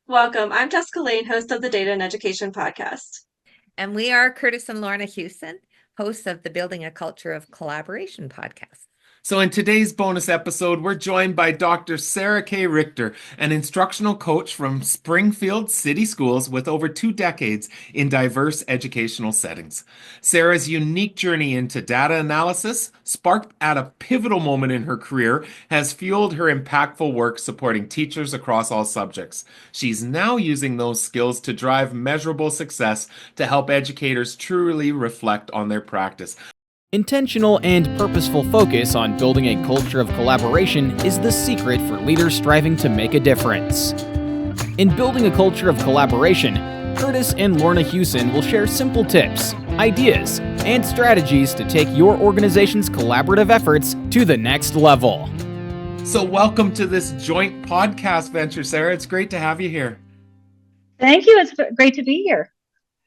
Welcome. I'm Jessica Lane, host of the Data and Education podcast. And we are Kurtis and Lorna Hewson, hosts of the Building a Culture of Collaboration podcast. So in today's bonus episode, we're joined by Dr. Sarah Richter, an instructional coach from Springfield City Schools with over 2 decades in diverse educational settings. Sarah's unique journey into data analysis, sparked at a pivotal moment in her career, has fueled her impactful work supporting teachers across all subjects. She's now using those skills to drive measurable success to help educators truly reflect on their practice. Intentional and purposeful focus on building a culture of collaboration is the secret for leaders striving to make a difference. In building a culture of collaboration, Kurtis and Lorna Hewson will share simple tips, ideas, and strategies to take your organization's collaborative efforts to the next level. So welcome to this joint podcast venture, Sarah. It's great to have you here. Thank you. It's great to be here.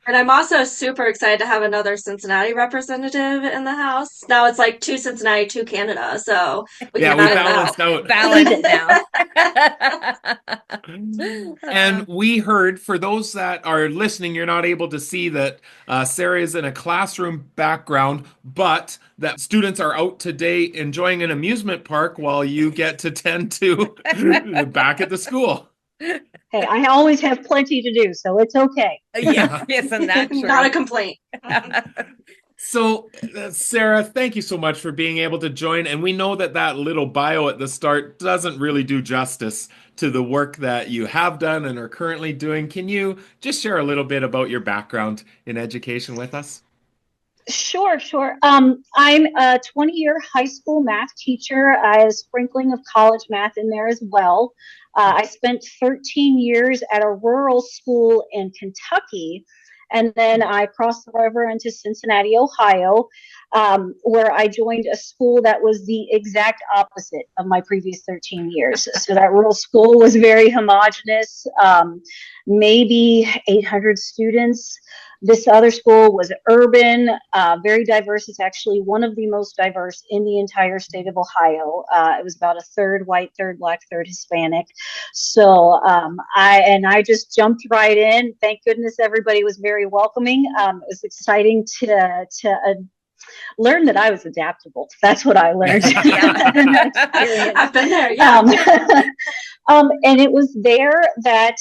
And I'm also super excited to have another Cincinnati representative in the house. Now it's like 2 Cincinnati, 2 Canada. So we balanced out. Balanced now. And we heard, for those that are listening, you're not able to see that Sarah is in a classroom background, but that students are out today enjoying an amusement park while you get to tend to back at the school. Hey, I always have plenty to do, so it's okay. Yeah, isn't that true? Not a complaint. So, Sarah, thank you so much for being able to join. And we know that little bio at the start doesn't really do justice to the work that you have done and are currently doing. Can you just share a little bit about your background in education with us? Sure. I'm a 20-year high school math teacher. I have a sprinkling of college math in there as well. I spent 13 years at a rural school in Kentucky, and then I crossed the river into Cincinnati, Ohio, where I joined a school that was the exact opposite of my previous 13 years. So that rural school was very homogenous, maybe 800 students. This other school was urban, very diverse. It's actually one of the most diverse in the entire state of Ohio. It was about a third white, third black, third Hispanic. So I just jumped right in. Thank goodness everybody was very welcoming. It was exciting to learn that I was adaptable. That's what I learned. I've been there, yeah. And it was there that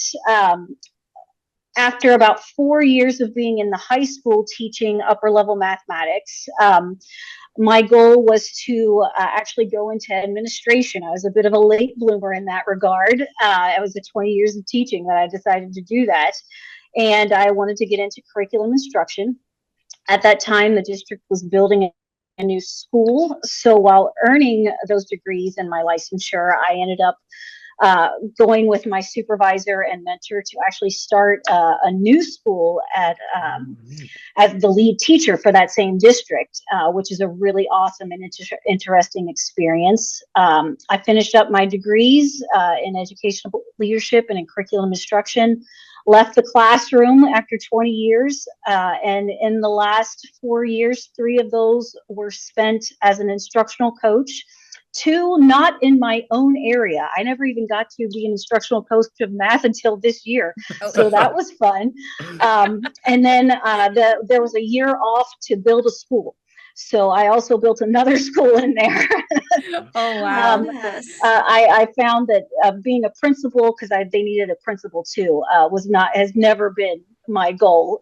after about 4 years of being in the high school teaching upper level mathematics, my goal was to actually go into administration. I was a bit of a late bloomer in that regard. It was the 20 years of teaching that I decided to do that. And I wanted to get into curriculum instruction. At that time, the district was building a new school. So while earning those degrees and my licensure, I ended up going with my supervisor and mentor to actually start a new school as the lead teacher for that same district, which is a really awesome and interesting experience. I finished up my degrees in educational leadership and in curriculum instruction, left the classroom after 20 years, and in the last 4 years, 3 of those were spent as an instructional coach. 2 not in my own area. I never even got to be an instructional coach of math until this year. So that was fun. And then there was a year off to build a school. So I also built another school in there. Oh, wow. Yes. I found that being a principal, because they needed a principal too, has never been my goal.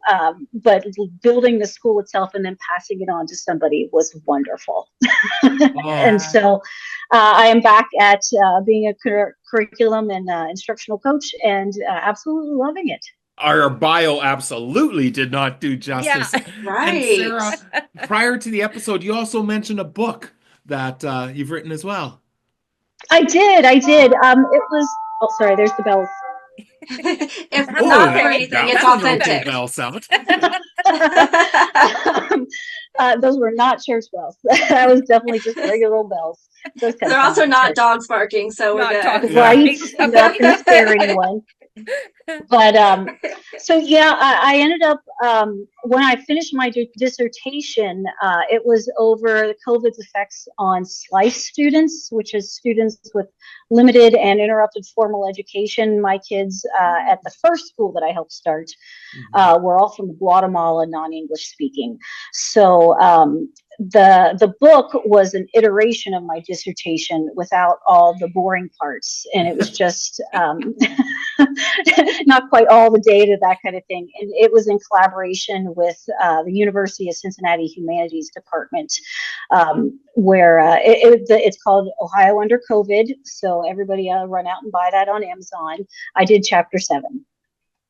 But building the school itself and then passing it on to somebody was wonderful. And so I am back at being a curriculum and instructional coach and absolutely loving it. Our bio absolutely did not do justice. Yeah, right. And Sarah, prior to the episode, you also mentioned a book that you've written as well. I did. It was, sorry, there's the bells. If not for anything, it's authentic. Bell sound. Those were not church bells. That was definitely just regular old bells. They're also not dogs barking, so we're good. Right. I'm not going to scare anyone. But so yeah, I ended up when I finished my dissertation, it was over COVID's effects on SLICE students, which is students with limited and interrupted formal education. My kids at the first school that I helped start were all from Guatemala, non-English speaking. So the book was an iteration of my dissertation without all the boring parts, and it was just not quite all the data, that kind of thing. And it was in collaboration with the University of Cincinnati Humanities Department, where it's called Ohio Under COVID. So everybody run out and buy that on Amazon. I did chapter 7.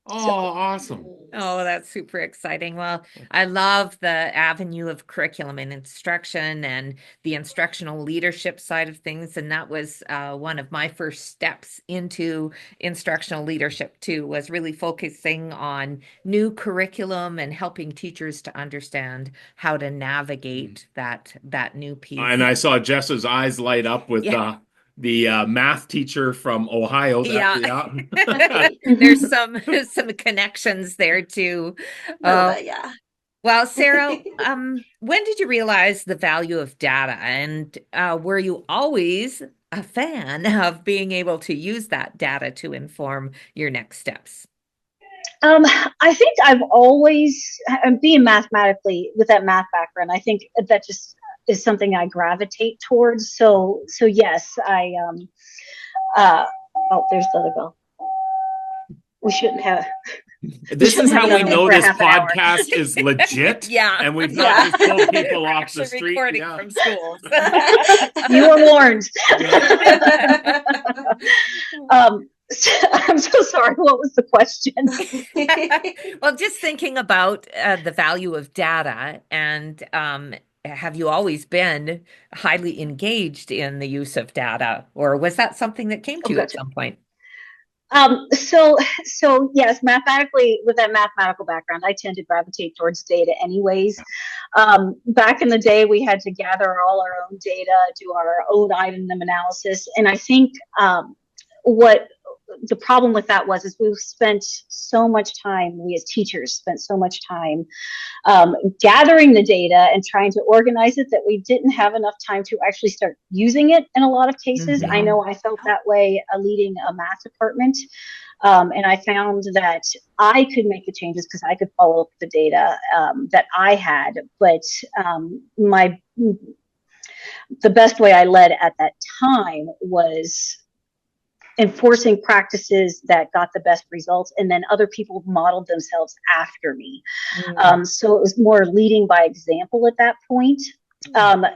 Oh, awesome. Oh, that's super exciting. Well, I love the avenue of curriculum and instruction and the instructional leadership side of things. And that was one of my first steps into instructional leadership too, was really focusing on new curriculum and helping teachers to understand how to navigate that new piece. And I saw Jess's eyes light up with the math teacher from Ohio. There's some connections there too. Yeah. Well, Sarah, when did you realize the value of data, and were you always a fan of being able to use that data to inform your next steps? I think I've always, being mathematically with that math background, I think that just is something I gravitate towards. So yes, oh, there's the other bell. We shouldn't have. This is how we know this podcast is legit. Yeah. And we've not just pulled people off the street. Recording from schools. You were warned. I'm so sorry. What was the question? Well, just thinking about the value of data, and have you always been highly engaged in the use of data, or was that something that came to you at some point? So yes, mathematically, with that mathematical background, I tend to gravitate towards data anyways. Back in the day, we had to gather all our own data, do our own item analysis. And I think what the problem with that is we've spent so much time, we as teachers spent so much time gathering the data and trying to organize it, that we didn't have enough time to actually start using it in a lot of cases. I know I felt that way leading a math department. And I found that I could make the changes because I could follow up the data that I had. But the best way I led at that time was enforcing practices that got the best results, and then other people modeled themselves after me. So it was more leading by example at that point.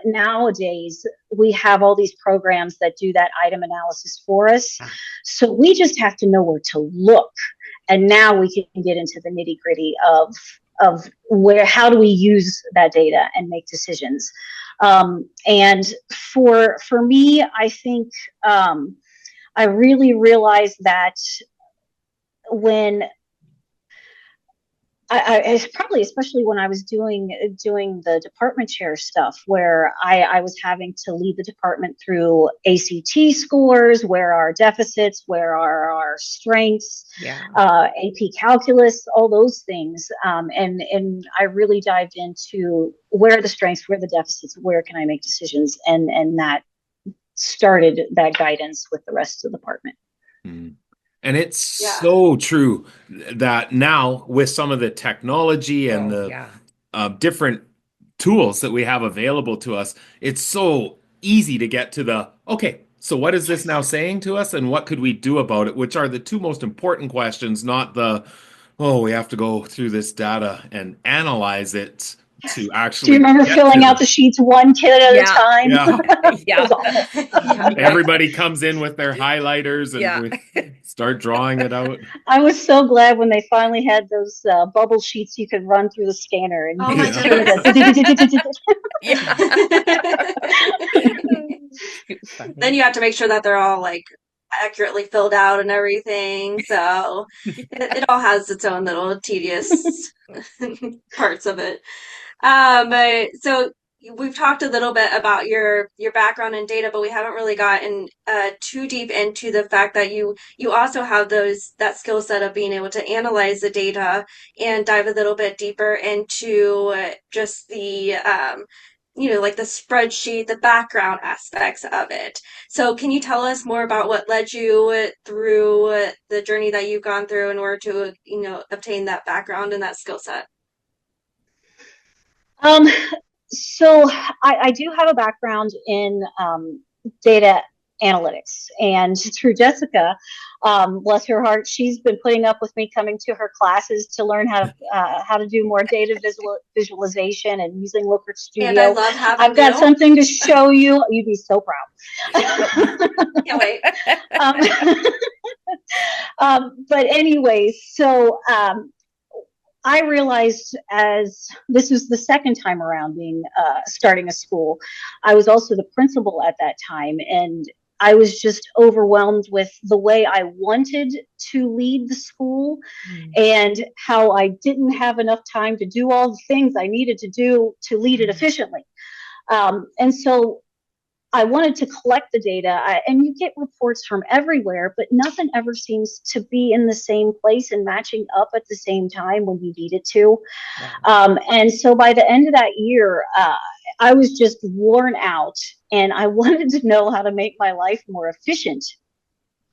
Nowadays, we have all these programs that do that item analysis for us. So we just have to know where to look. And now we can get into the nitty gritty of how do we use that data and make decisions. And for me, I think, I really realized that when I probably, especially when I was doing the department chair stuff, where I was having to lead the department through ACT scores, where are our deficits, where are our strengths, AP calculus, all those things. And I really dived into where are the strengths, where are the deficits, where can I make decisions, and that started that guidance with the rest of the department. And it's so true that now with some of the technology and the different tools that we have available to us, it's so easy to get to okay, so what is this now saying to us and what could we do about it, which are the two most important questions, not we have to go through this data and analyze it to actually. Do you remember filling out the sheets one kid at a time? Yeah. Everybody comes in with their highlighters and we start drawing it out. I was so glad when they finally had those bubble sheets you could run through the scanner. And then you have to make sure that they're all like accurately filled out and everything. So it all has its own little tedious parts of it. So we've talked a little bit about your background in data, but we haven't really gotten too deep into the fact that you also have that skill set of being able to analyze the data and dive a little bit deeper into just the like the spreadsheet, the background aspects of it. So can you tell us more about what led you through the journey that you've gone through in order to, obtain that background and that skill set? So I do have a background in data analytics, and through Jessica, bless her heart, she's been putting up with me coming to her classes to learn how to do more data visualization and using Looker Studio. And I love having I've got something to show you. You'd be so proud. Can't wait. But anyways, so I realized, as this was the second time around being starting a school, I was also the principal at that time, and I was just overwhelmed with the way I wanted to lead the school and how I didn't have enough time to do all the things I needed to do to lead it efficiently. And so I wanted to collect the data, and you get reports from everywhere, but nothing ever seems to be in the same place and matching up at the same time when you need it to. And so by the end of that year, I was just worn out, and I wanted to know how to make my life more efficient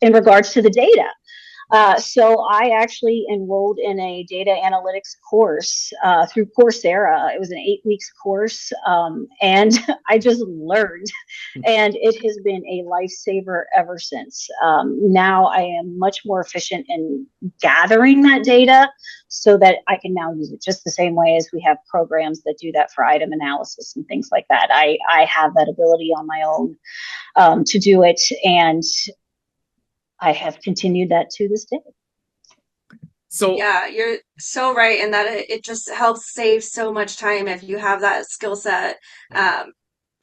in regards to the data. So I actually enrolled in a data analytics course through Coursera. It was an 8 weeks course, and I just learned, and it has been a lifesaver ever since. Now I am much more efficient in gathering that data so that I can now use it just the same way as we have programs that do that for item analysis and things like that. I have that ability on my own to do it, and I have continued that to this day. So yeah, you're so right in that it just helps save so much time if you have that skill set.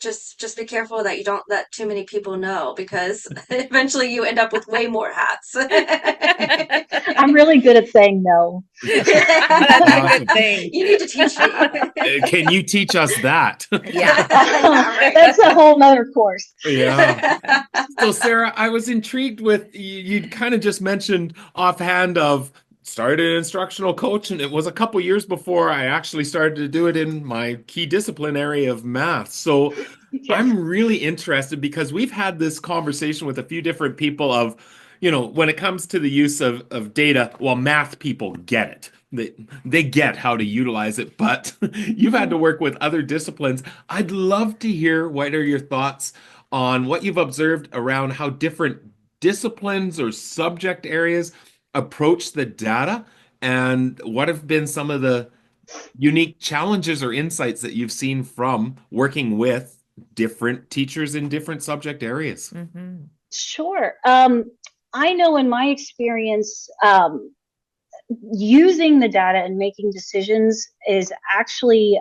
Just be careful that you don't let too many people know, because eventually you end up with way more hats. I'm really good at saying no. That's a good thing. You need to teach me. Can you teach us that? Yeah. Right. That's a whole nother course. Yeah. So Sarah, I was intrigued with, you'd kind of just mentioned offhand of started an instructional coach, and it was a couple years before I actually started to do it in my key discipline area of math. So Yes. I'm really interested because we've had this conversation with a few different people of, when it comes to the use of data, well, math people get it. They get how to utilize it, but you've had to work with other disciplines. I'd love to hear what are your thoughts on what you've observed around how different disciplines or subject areas approach the data, and what have been some of the unique challenges or insights that you've seen from working with different teachers in different subject areas. Mm-hmm. Sure. I know in my experience, using the data and making decisions is actually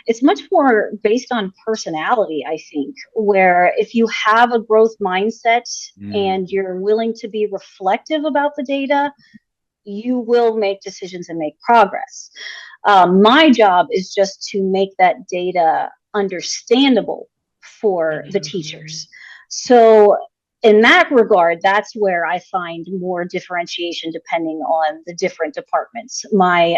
it's much more based on personality, I think, where if you have a growth mindset and you're willing to be reflective about the data, you will make decisions and make progress. My job is just to make that data understandable for the teachers. So in that regard, that's where I find more differentiation depending on the different departments. My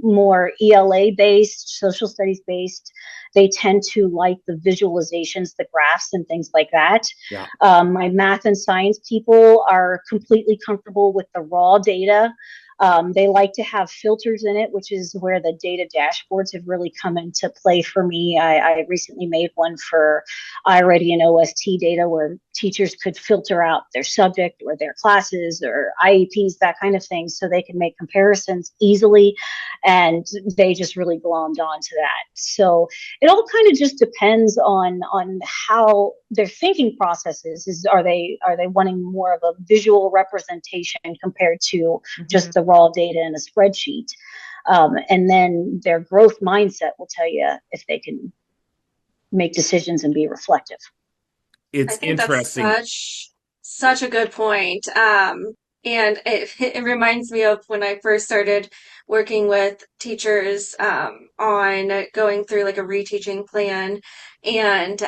more ELA-based, social studies-based, they tend to like the visualizations, the graphs, and things like that. Yeah. My math and science people are completely comfortable with the raw data. They like to have filters in it, which is where the data dashboards have really come into play for me. I recently made one for iReady and OST data where teachers could filter out their subject or their classes or IEPs, that kind of thing, so they can make comparisons easily, and they just really glommed onto that. So it all kind of just depends on how their thinking process is. Are they wanting more of a visual representation compared to just the raw data in a spreadsheet? And then their growth mindset will tell you if they can make decisions and be reflective. It's I think interesting. that's such a good point. And it reminds me of when I first started working with teachers on going through like a reteaching plan. And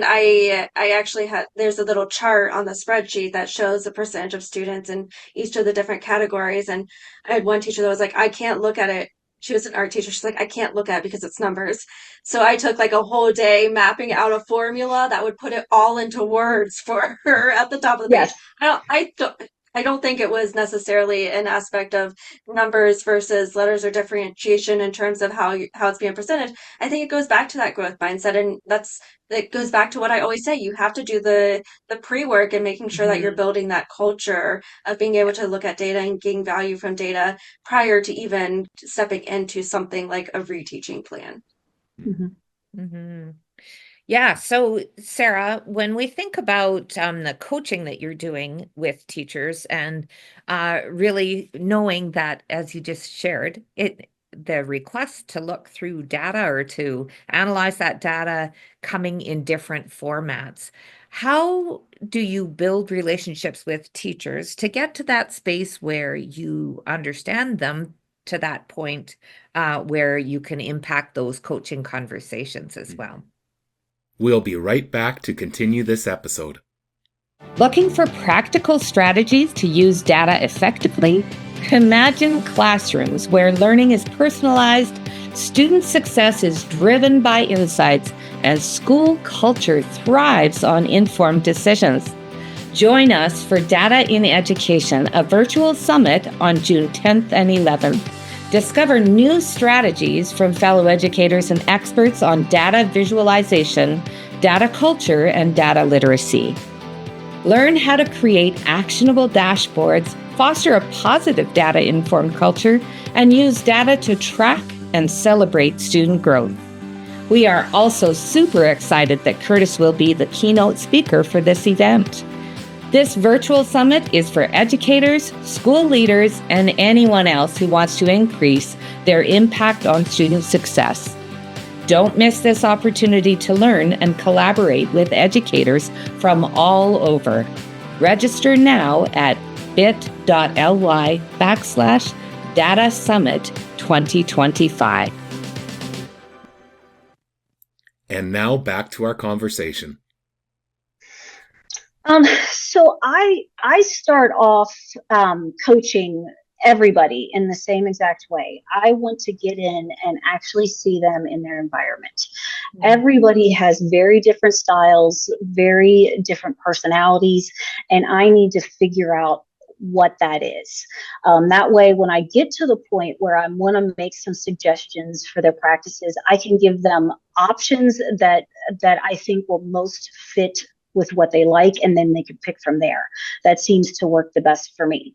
I actually had, there's a little chart on the spreadsheet that shows the percentage of students in each of the different categories. And I had one teacher that was like, I can't look at it. She was an art teacher. She's like, I can't look at it because it's numbers. So I took like a whole day mapping out a formula that would put it all into words for her at the top of the page. Yes. I don't think it was necessarily an aspect of numbers versus letters or differentiation in terms of how it's being presented. I think it goes back to that growth mindset, and it goes back to what I always say. You have to do the pre-work and making sure that you're building that culture of being able to look at data and gain value from data prior to even stepping into something like a reteaching plan. Mm-hmm. Mm-hmm. Yeah. So, Sarah, when we think about the coaching that you're doing with teachers and really knowing that, as you just shared, the request to look through data or to analyze that data coming in different formats, how do you build relationships with teachers to get to that space where you understand them to that point where you can impact those coaching conversations as well? We'll be right back to continue this episode. Looking for practical strategies to use data effectively? Imagine classrooms where learning is personalized, student success is driven by insights, and school culture thrives on informed decisions. Join us for Data in Education, a virtual summit on June 10th and 11th. Discover new strategies from fellow educators and experts on data visualization, data culture, and data literacy. Learn how to create actionable dashboards, foster a positive data-informed culture, and use data to track and celebrate student growth. We are also super excited that Kurtis will be the keynote speaker for this event. This virtual summit is for educators, school leaders, and anyone else who wants to increase their impact on student success. Don't miss this opportunity to learn and collaborate with educators from all over. Register now at bit.ly/Data Summit 2025. And now back to our conversation. So I start off coaching everybody in the same exact way. I want to get in and actually see them in their environment. Mm-hmm. Everybody has very different styles, very different personalities, and I need to figure out what that is. That way, when I get to the point where I want to make some suggestions for their practices, I can give them options that I think will most fit with what they like, and then they can pick from there. That seems to work the best for me.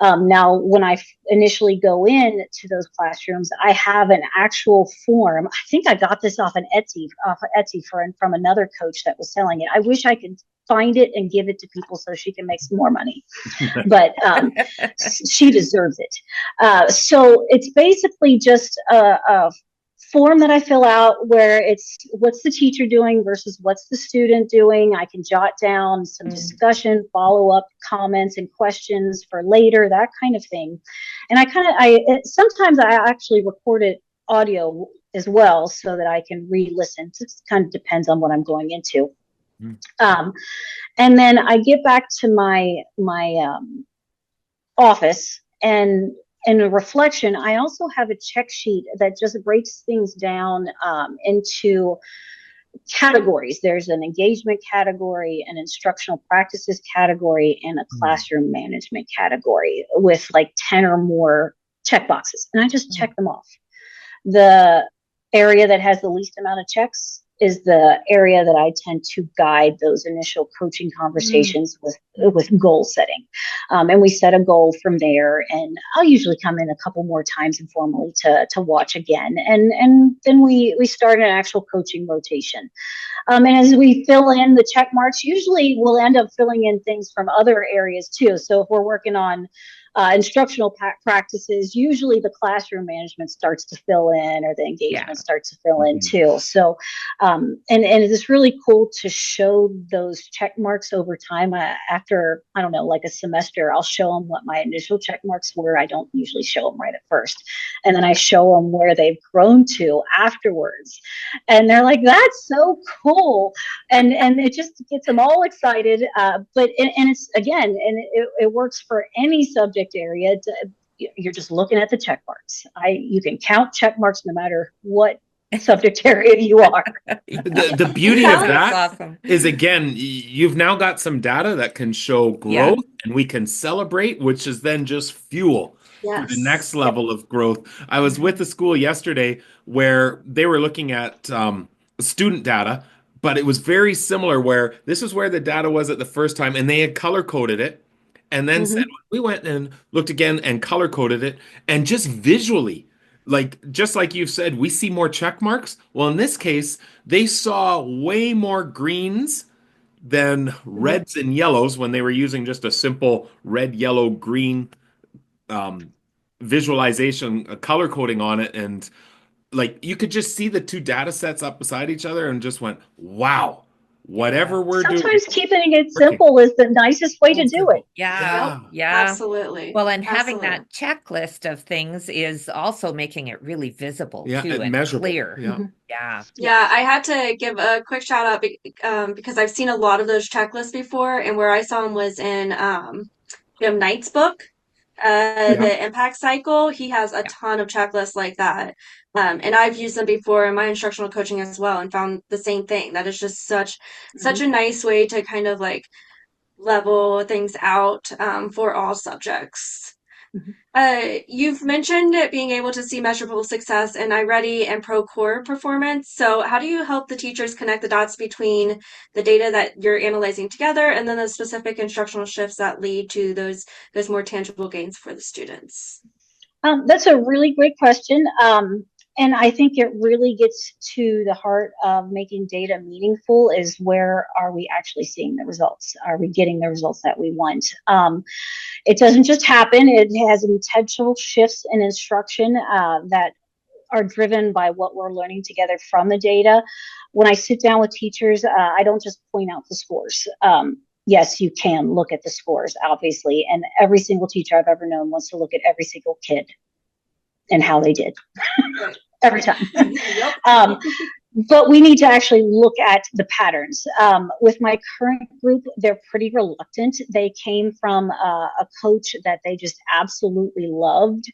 Now, when I initially go in to those classrooms, I have an actual form. I think I got this off Etsy from another coach that was selling it. I wish I could find it and give it to people so she can make some more money, but she deserves it. So it's basically just a form that I fill out where it's what's the teacher doing versus what's the student doing. I can jot down some discussion, follow-up comments and questions for later, that kind of thing. And sometimes I actually record it audio as well so that I can re-listen. It kind of depends on what I'm going into. And then I get back to my office, and in a reflection, I also have a check sheet that just breaks things down into categories. There's an engagement category, an instructional practices category, and a classroom management category with like 10 or more check boxes. And I just check them off. The area that has the least amount of checks is the area that I tend to guide those initial coaching conversations with goal setting. And we set a goal from there, and I'll usually come in a couple more times informally to watch again. And then we start an actual coaching rotation. And as we fill in the check marks, usually we'll end up filling in things from other areas too. So if we're working on instructional practices, usually the classroom management starts to fill in, or the engagement starts to fill in too. So, and it's really cool to show those check marks over time. After, I don't know, like a semester, I'll show them what my initial check marks were. I don't usually show them right at first. And then I show them where they've grown to afterwards. And they're like, that's so cool. And it just gets them all excited. But it's, again, and it works for any subject area. You're just looking at the check marks. You can count check marks no matter what subject area you are. The beauty of that is, again, you've now got some data that can show growth, and we can celebrate, which is then just fuel for the next level of growth. I was with the school yesterday where they were looking at student data, but it was very similar, where this is where the data was at the first time, and they had color coded it, and then said, we went and looked again and color coded it, and just visually, just like you've said, we see more check marks. Well, in this case, they saw way more greens than reds and yellows when they were using just a simple red, yellow, green visualization, color coding on it. And you could just see the two data sets up beside each other and just went, wow. Whatever we're doing. Sometimes keeping it simple is the nicest way to do it. Yeah. Absolutely. Well, and having that checklist of things is also making it really visible too, and measurable. Clear. Yeah, I had to give a quick shout out because I've seen a lot of those checklists before, and where I saw them was in Jim Knight's book, The Impact Cycle. He has a ton of checklists like that. And I've used them before in my instructional coaching as well, and found the same thing. That is just such a nice way to kind of level things out for all subjects. You've mentioned being able to see measurable success in iReady and ProCore performance. So how do you help the teachers connect the dots between the data that you're analyzing together and then the specific instructional shifts that lead to those more tangible gains for the students? That's a really great question. And I think it really gets to the heart of making data meaningful, is where are we actually seeing the results? Are we getting the results that we want? It doesn't just happen. It has intentional shifts in instruction that are driven by what we're learning together from the data. When I sit down with teachers, I don't just point out the scores. Yes, you can look at the scores, obviously, and every single teacher I've ever known wants to look at every single kid and how they did every time. But we need to actually look at the patterns. With my current group, they're pretty reluctant. They came from a coach that they just absolutely loved.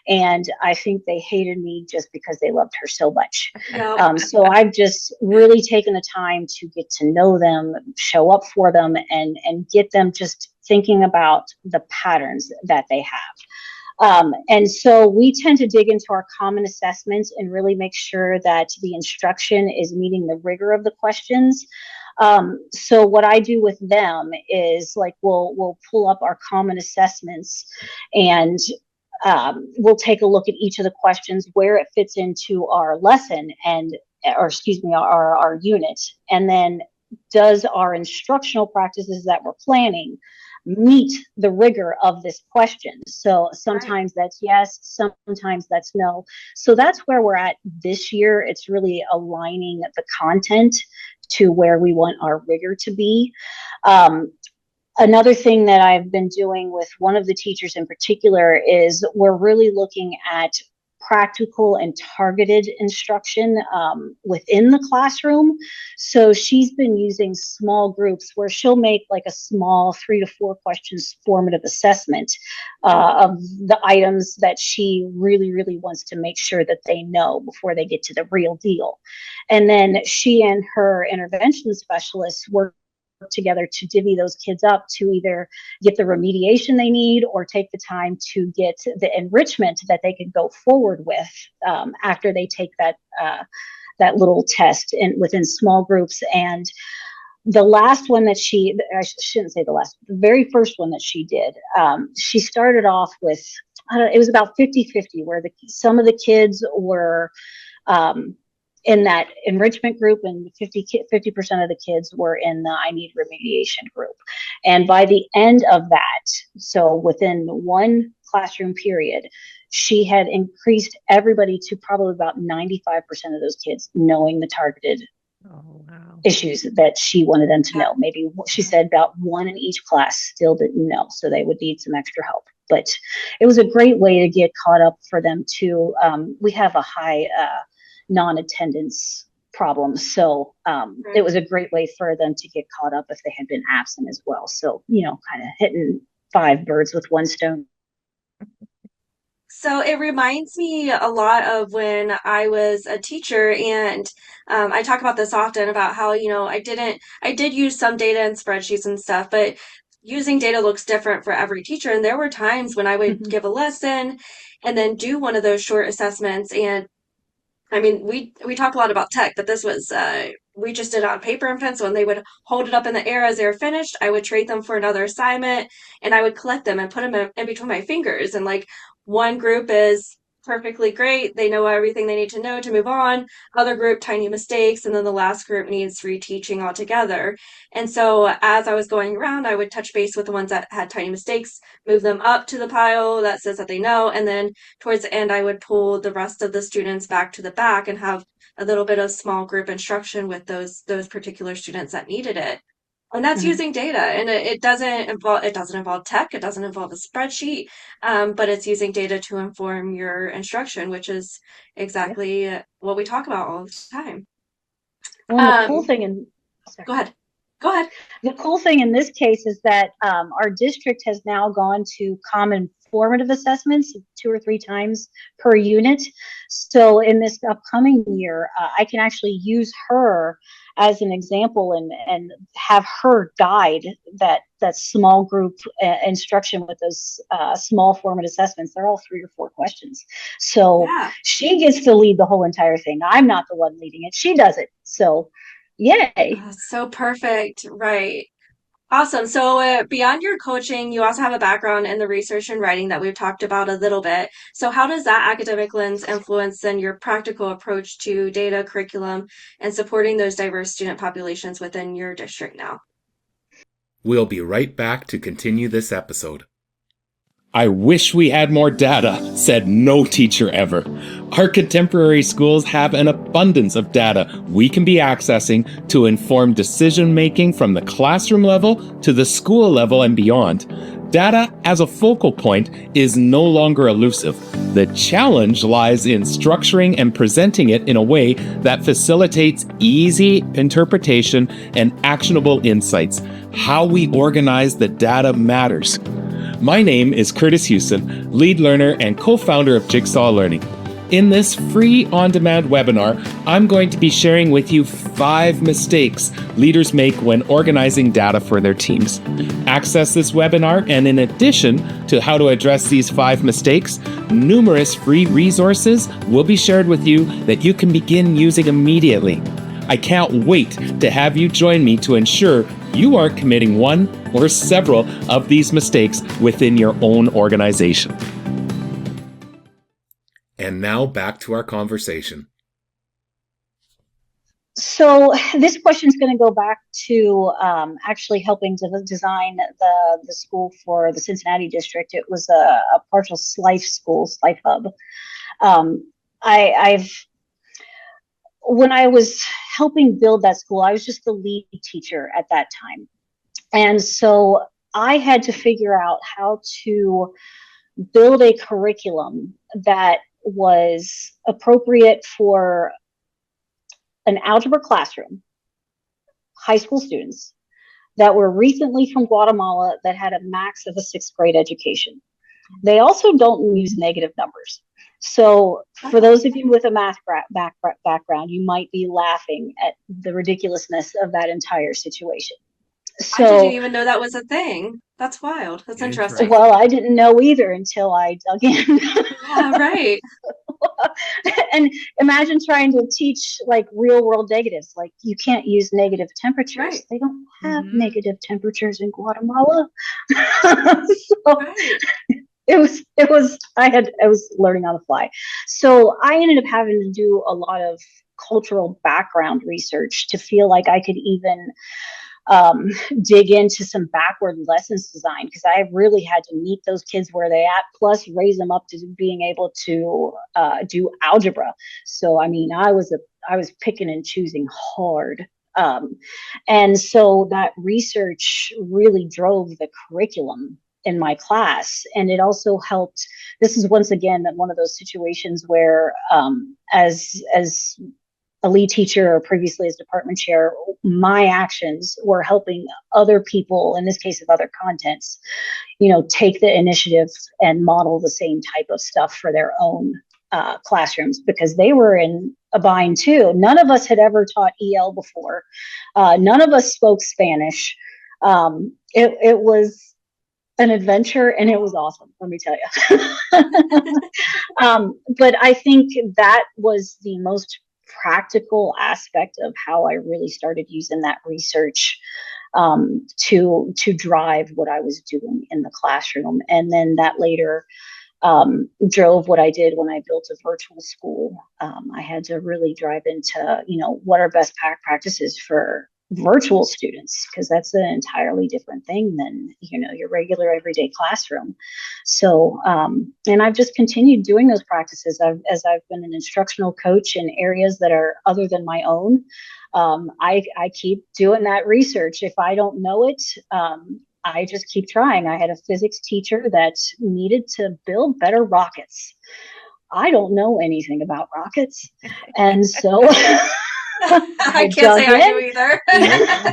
And I think they hated me just because they loved her so much. So I've just really taken the time to get to know them, show up for them, and get them just thinking about the patterns that they have. And so we tend to dig into our common assessments and really make sure that the instruction is meeting the rigor of the questions. So what I do with them is we'll pull up our common assessments, and we'll take a look at each of the questions, where it fits into our lesson our unit. And then, does our instructional practices that we're planning meet the rigor of this question? So sometimes that's yes, sometimes that's no. So that's where we're at this year. It's really aligning the content to where we want our rigor to be. Another thing that I've been doing with one of the teachers in particular is we're really looking at practical and targeted instruction within the classroom. So she's been using small groups where she'll make a small 3 to 4 questions formative assessment of the items that she really, really wants to make sure that they know before they get to the real deal. And then she and her intervention specialists work together to divvy those kids up to either get the remediation they need or take the time to get the enrichment that they can go forward with after they take that little test within small groups. And the last one that I shouldn't say the last, the very first one that she did, she started off with, it was about 50-50, where some of the kids were in that enrichment group, and 50% of the kids were in the I need remediation group. And by the end of that, so within one classroom period, she had increased everybody to probably about 95% of those kids knowing the targeted issues that she wanted them to know. Maybe she said about one in each class still didn't know, so they would need some extra help. But it was a great way to get caught up for them too. We have a high non-attendance problem, so it was a great way for them to get caught up if they had been absent as well. So, kind of hitting 5 birds with one stone. So it reminds me a lot of when I was a teacher, and I talk about this often about how, I did use some data and spreadsheets and stuff, but using data looks different for every teacher. And there were times when I would give a lesson and then do one of those short assessments. And I mean, we talk a lot about tech, but this was, we just did it on paper and pencil, and they would hold it up in the air as they were finished. I would trade them for another assignment, and I would collect them and put them in between my fingers. And like, one group is perfectly great. They know everything they need to know to move on. Other group, tiny mistakes. And then the last group needs reteaching altogether. And so as I was going around, I would touch base with the ones that had tiny mistakes, move them up to the pile that says that they know. And then towards the end, I would pull the rest of the students back to the back and have a little bit of small group instruction with those particular students that needed it. And that's using data, and it doesn't involve tech, it doesn't involve a spreadsheet, but it's using data to inform your instruction, which is exactly what we talk about all the time. Well, the cool thing, and go ahead. The cool thing in this case is that our district has now gone to common formative assessments 2 or 3 times per unit. So in this upcoming year, I can actually use her as an example and have her guide that small group instruction with those small formative assessments. They're all 3 or 4 questions. So she gets to lead the whole entire thing. I'm not the one leading it. She does it. So yay. Oh, so perfect. Right. Awesome. So beyond your coaching, you also have a background in the research and writing that we've talked about a little bit. So how does that academic lens influence then your practical approach to data, curriculum, and supporting those diverse student populations within your district now? We'll be right back to continue this episode. I wish we had more data, said no teacher ever. Our contemporary schools have an abundance of data we can be accessing to inform decision-making from the classroom level to the school level and beyond. Data as a focal point is no longer elusive. The challenge lies in structuring and presenting it in a way that facilitates easy interpretation and actionable insights. How we organize the data matters. My name is Kurtis Hewson, lead learner and co-founder of Jigsaw Learning. In this free on-demand webinar, I'm going to be sharing with you 5 mistakes leaders make when organizing data for their teams. Access this webinar, and in addition to how to address these 5 mistakes, numerous free resources will be shared with you that you can begin using immediately. I can't wait to have you join me to ensure you aren't committing one or several of these mistakes within your own organization. And now back to our conversation. So this question is going to go back to actually helping to design the school for the Cincinnati district. It was a partial SLIFE school, SLIFE hub. When I was helping build that school, I was just the lead teacher at that time. And so I had to figure out how to build a curriculum that was appropriate for an algebra classroom, high school students that were recently from Guatemala that had a max of a 6th grade education. They also don't use negative numbers. So for those of you with a math background, you might be laughing at the ridiculousness of that entire situation. So, I didn't even know that was a thing. That's wild. That's interesting. Well, I didn't know either until I dug in. Yeah, right. And imagine trying to teach like real world negatives. Like you can't use negative temperatures. Right. They don't have negative temperatures in Guatemala. So I was learning on the fly. So I ended up having to do a lot of cultural background research to feel like I could even dig into some backward lessons design, because I really had to meet those kids where they at, plus raise them up to being able to do algebra. So I mean, I was picking and choosing hard. And so that research really drove the curriculum in my class, and it also helped. This is once again one of those situations where as a lead teacher or previously as department chair, my actions were helping other people, in this case of other contents, take the initiative and model the same type of stuff for their own classrooms, because they were in a bind too. None of us had ever taught EL before. None of us spoke Spanish. It was an adventure, and it was awesome, let me tell you. But I think that was the most practical aspect of how I really started using that research to drive what I was doing in the classroom. And then that later drove what I did when I built a virtual school. I had to really drive into, what are best practices for virtual students, because that's an entirely different thing than your regular everyday classroom. So and I've just continued doing those practices as I've been an instructional coach in areas that are other than my own. I keep doing that research. If I don't know it, I just keep trying. I had a physics teacher that needed to build better rockets. I don't know anything about rockets, and so I can't say I do either.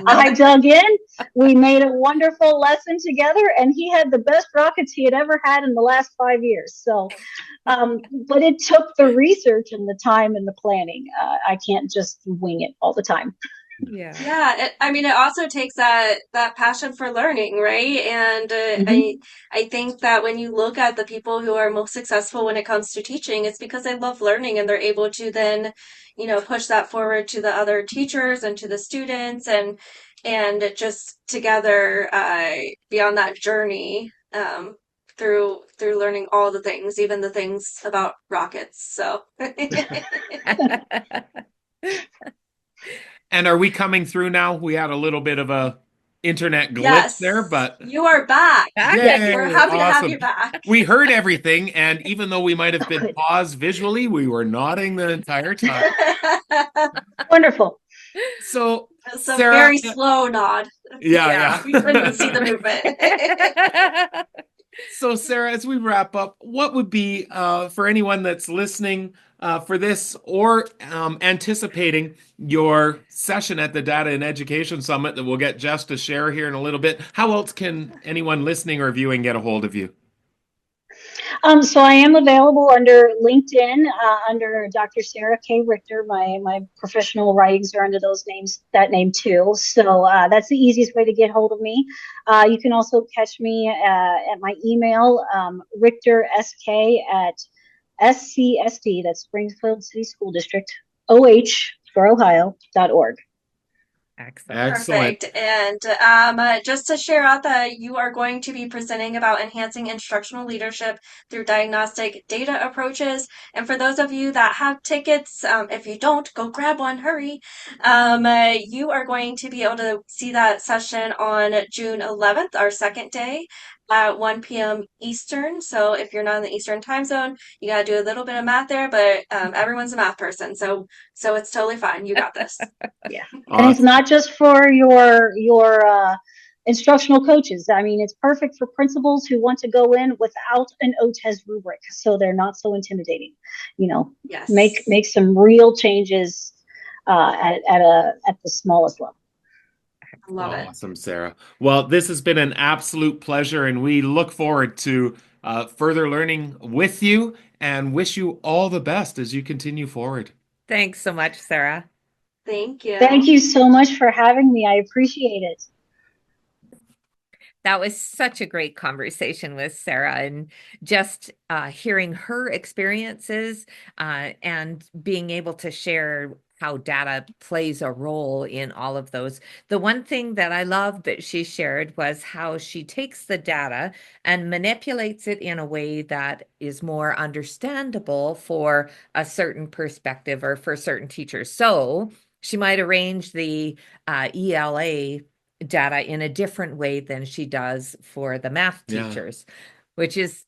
I dug in. We made a wonderful lesson together, and he had the best rockets he had ever had in the last 5 years. So, but it took the research and the time and the planning. I can't just wing it all the time. Yeah. It also takes that passion for learning, right? And I think that when you look at the people who are most successful when it comes to teaching, it's because they love learning, and they're able to then, push that forward to the other teachers and to the students, and just together be on that journey through learning all the things, even the things about rockets. So. And are we coming through now? We had a little bit of a internet glitch there, but you are back. Yay, we're happy to have awesome. you back. We heard everything, and even though we might have been paused visually, we were nodding the entire time. Wonderful. So it's a Sarah, very slow nod. Yeah. We couldn't see the movement. So Sarah, as we wrap up, what would be for anyone that's listening for this or anticipating your session at the Data and Education Summit that we'll get Jess to share here in a little bit, how else can anyone listening or viewing get a hold of you? So I am available under LinkedIn, under Dr. Sarah K. Richter. My professional writings are under that name too. So that's the easiest way to get hold of me. You can also catch me at my email, richtersk at SCSD, that's Springfield City School District, OH for Ohio.org. Excellent. Perfect. And just to share out that you are going to be presenting about enhancing instructional leadership through diagnostic data approaches. And for those of you that have tickets, if you don't, go grab one, hurry. You are going to be able to see that session on June 11th, our second day, at 1 p.m. Eastern. So if you're not in the Eastern time zone, you got to do a little bit of math there, but everyone's a math person. So it's totally fine. You got this. Yeah. And it's not just for your instructional coaches. I mean, it's perfect for principals who want to go in without an OTES rubric, so they're not so intimidating. Yes. Make some real changes at the smallest level. Love it. Awesome, Sarah. Well, this has been an absolute pleasure, and we look forward to further learning with you and wish you all the best as you continue forward. Thanks so much, Sarah. Thank you. Thank you so much for having me. I appreciate it. That was such a great conversation with Sarah, and just hearing her experiences and being able to share how data plays a role in all of those. The one thing that I love that she shared was how she takes the data and manipulates it in a way that is more understandable for a certain perspective or for certain teachers. So she might arrange the ELA data in a different way than she does for the math teachers, which is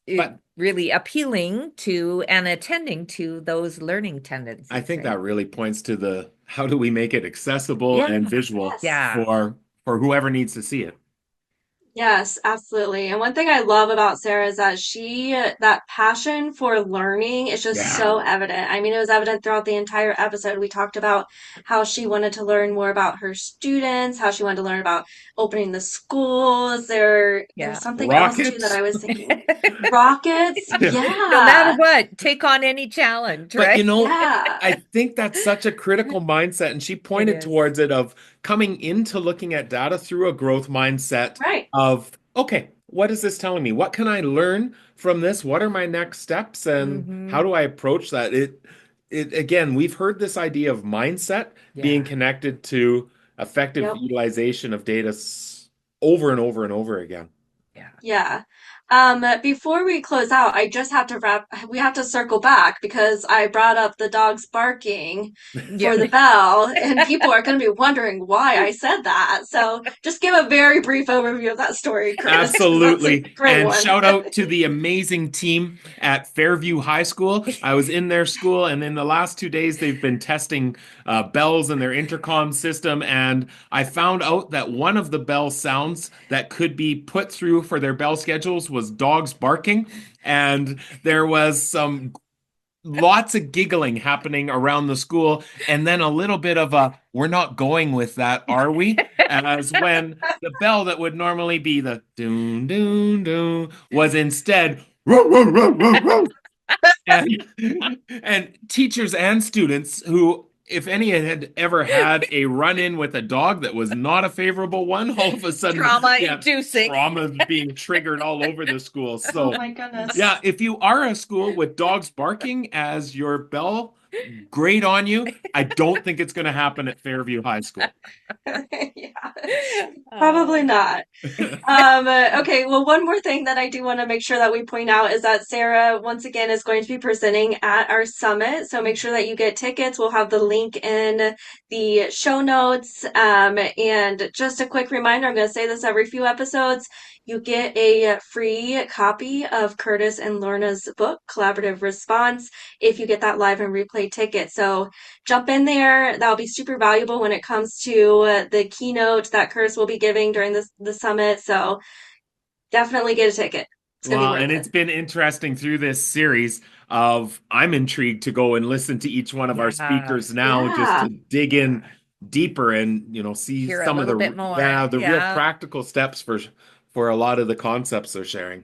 really appealing to and attending to those learning tendencies. I think that really points to how do we make it accessible and visual for whoever needs to see it. Yes, absolutely. And one thing I love about Sarah is that that passion for learning is just so evident. I mean, it was evident throughout the entire episode. We talked about how she wanted to learn more about her students, how she wanted to learn about opening the schools. There's something else too that I was thinking. Rockets. Yeah. No matter what, take on any challenge, right? But I think that's such a critical mindset. And she pointed towards it of coming into looking at data through a growth mindset of, okay, what is this telling me? What can I learn from this? What are my next steps? And how do I approach that? It again, we've heard this idea of mindset being connected to effective utilization of data over and over and over again. Yeah. Before we close out, I just have to we have to circle back because I brought up the dogs barking for the bell, and people are going to be wondering why I said that. So just give a very brief overview of that story, Chris. Absolutely. Great and one. Shout out to the amazing team at Fairview High School. I was in their school, and in the last 2 days, they've been testing bells in their intercom system, and I found out that one of the bell sounds that could be put through for their bell schedules was dogs barking, and there was lots of giggling happening around the school, and then a little bit of a "we're not going with that, are we?" as when the bell that would normally be the doon doon doon was instead and teachers and students who, if any had ever had a run-in with a dog that was not a favorable one, all of a sudden trauma-inducing. Trauma being triggered all over the school. So, oh my goodness. Yeah, if you are a school with dogs barking as your bell, great on you. I don't think it's going to happen at Fairview High School. Probably not. Okay, well, one more thing that I do want to make sure that we point out is that Sarah, once again, is going to be presenting at our summit. So make sure that you get tickets. We'll have the link in the show notes. And just a quick reminder, I'm going to say this every few episodes. You get a free copy of Kurtis and Lorna's book, Collaborative Response, if you get that live and replay ticket. So jump in there. That'll be super valuable when it comes to the keynote that Kurtis will be giving during the summit. So definitely get a ticket. It's been interesting through this series of I'm intrigued to go and listen to each one of our speakers now just to dig in deeper and see some of the real practical steps for a lot of the concepts they're sharing.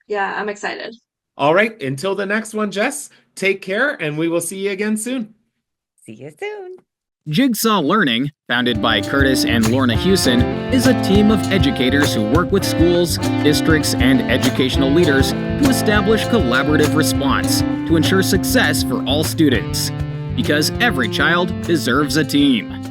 Yeah, I'm excited. All right, until the next one, Jess, take care, and we will see you again soon. See you soon. Jigsaw Learning, founded by Kurtis and Lorna Hewson, is a team of educators who work with schools, districts, and educational leaders to establish collaborative response to ensure success for all students. Because every child deserves a team.